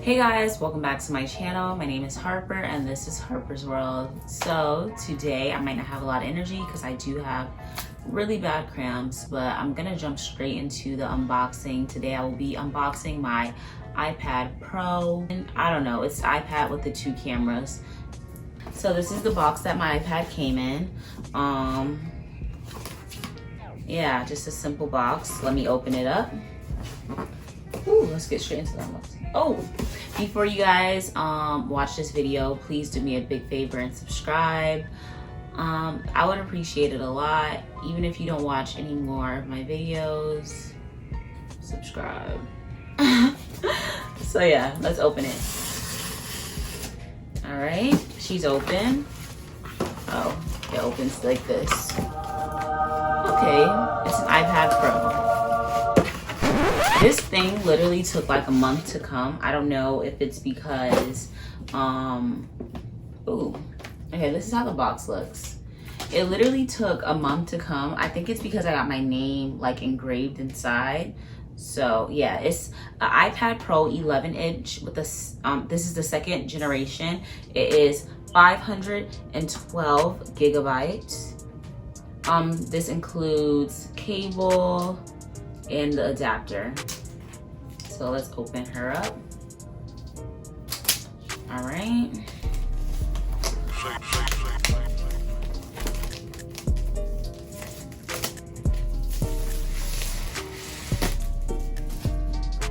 Hey guys, welcome back to my channel. My name is Harper and this is Harper's World. So today I might not have a lot of energy because I do have really bad cramps, but I'm gonna jump straight into the unboxing. Today I will be unboxing my iPad Pro. And I don't know, it's the iPad with the 2 cameras. So this is the box that my iPad came in. Yeah, just a simple box. Let me open it up. Ooh, let's get straight into the unboxing. Oh, before you guys watch this video, please do me a big favor and subscribe. I would appreciate it a lot. Even if you don't watch any more of my videos, subscribe. So yeah, let's open it. All right, she's open. Oh, it opens like this. Okay, it's an iPad Pro. This thing literally took like a month to come. I don't know if it's because, ooh, okay, this is how the box looks. It literally took a month to come. I think it's because I got my name like engraved inside. So yeah, it's an iPad Pro 11-inch with this. This is the 2nd generation. It is 512 gigabytes. This includes cable and the adapter. So let's open her up. All right.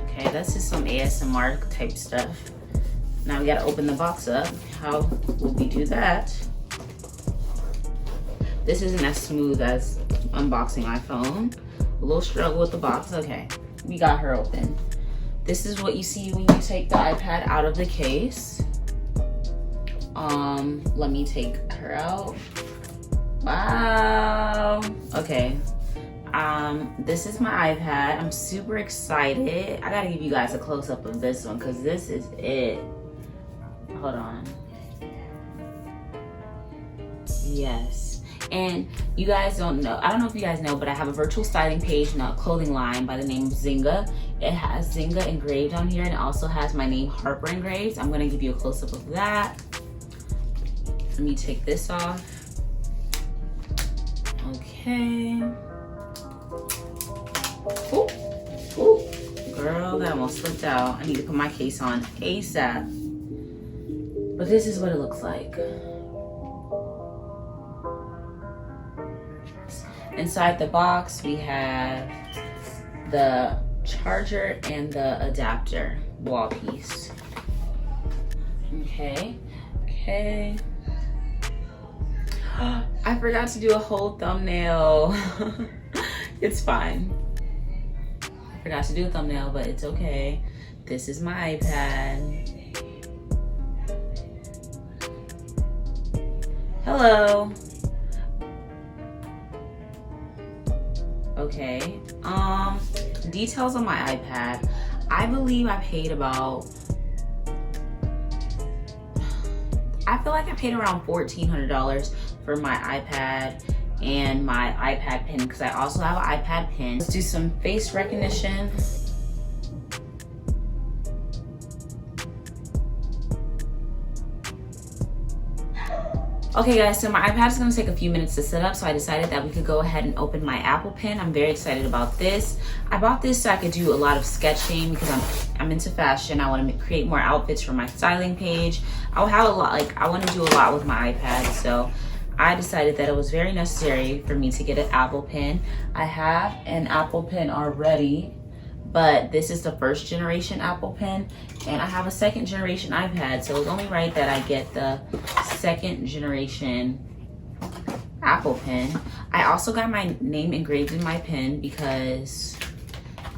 Okay, that's just some ASMR type stuff. Now we gotta open the box up. How will we do that? This isn't as smooth as unboxing my phone. A little struggle with the box. Okay, we got her open. This is what you see when you take the iPad out of the case. Let me take her out. Wow. Okay. This is my iPad. I'm super excited. I gotta give you guys a close-up of this one because this is it. Hold on. Yes. And you guys don't know, I don't know if you guys know, but I have a virtual styling page, not clothing line, by the name of Zynga. It has Zynga engraved on here and it also has my name Harper engraved. I'm gonna give you a close-up of that. Let me take this off. Okay. Ooh, ooh, girl, that almost slipped out. I need to put my case on ASAP. But this is what it looks like. Inside the box, we have the charger and the adapter wall piece. Okay. I forgot to do a whole thumbnail. It's fine. I forgot to do a thumbnail, but it's okay. This is my iPad. Hello. Okay, details on my iPad. I believe I paid about, I feel like I paid around $1,400 for my iPad and my iPad pen because I also have an iPad pen. Let's do some face recognition. Okay guys, so my iPad is gonna take a few minutes to set up, so I decided that we could go ahead and open my Apple Pen. I'm very excited about this. I bought this so I could do a lot of sketching because I'm into fashion. I wanna create more outfits for my styling page. I'll have a lot, I wanna do a lot with my iPad, so I decided that it was very necessary for me to get an Apple Pen. I have an Apple Pen already, but this is the 1st generation Apple Pen, and I have a 2nd generation iPad, so it's only right that I get the 2nd generation Apple Pen. I also got my name engraved in my pen because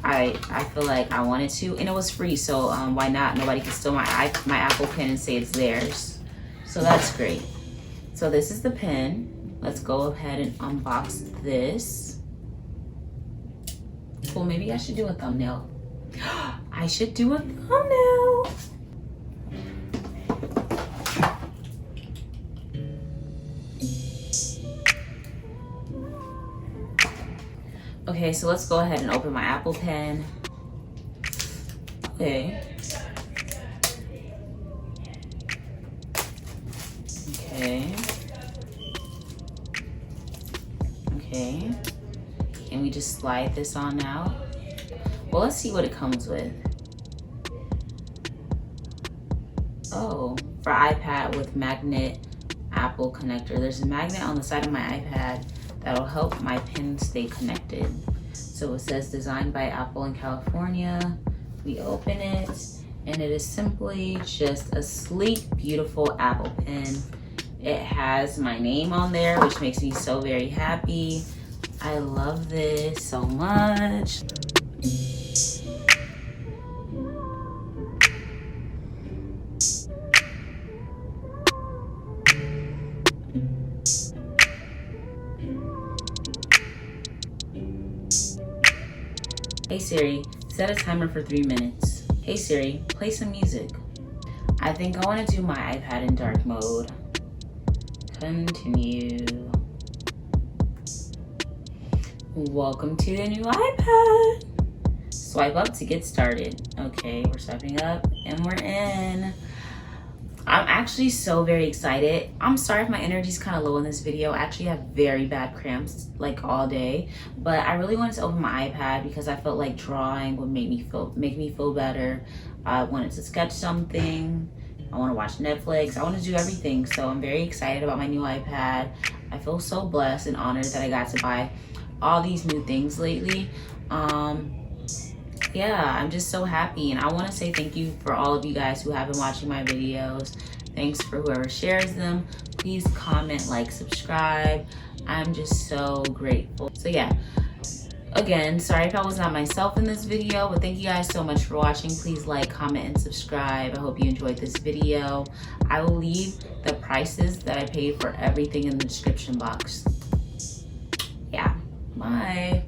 I feel like I wanted to, and it was free, so why not? Nobody can steal my Apple Pen and say it's theirs. So that's great. So this is the pen. Let's go ahead and unbox this. Well, maybe I should do a thumbnail. I should do a thumbnail. Okay, so let's go ahead and open my Apple Pen. Okay. Okay. Okay. And we just slide this on out. Well, let's see what it comes with. Oh, for iPad with magnet Apple connector. There's a magnet on the side of my iPad that'll help my pen stay connected. So it says designed by Apple in California. We open it and it is simply just a sleek, beautiful Apple pen. It has my name on there, which makes me so very happy. I love this so much. Hey Siri, set a timer for 3 minutes. Hey Siri, play some music. I think I want to do my iPad in dark mode. Continue. Welcome to the new iPad. Swipe up to get started. Okay, we're swiping up and we're in. I'm actually so very excited. I'm sorry if my energy's kind of low in this video. I actually have very bad cramps like all day, but I really wanted to open my iPad because I felt like drawing would make me feel better. I wanted to sketch something. I want to watch Netflix. I want to do everything. So I'm very excited about my new iPad. I feel so blessed and honored that I got to buy all these new things lately. Yeah, I'm just so happy, and I want to say thank you for all of you guys who have been watching my videos. Thanks for whoever shares them. Please comment, like, subscribe. I'm just so grateful. So yeah, again, sorry if I was not myself in this video, but thank you guys so much for watching. Please like, comment, and subscribe. I hope you enjoyed this video. I will leave the prices that I paid for everything in the description box. Yeah, bye.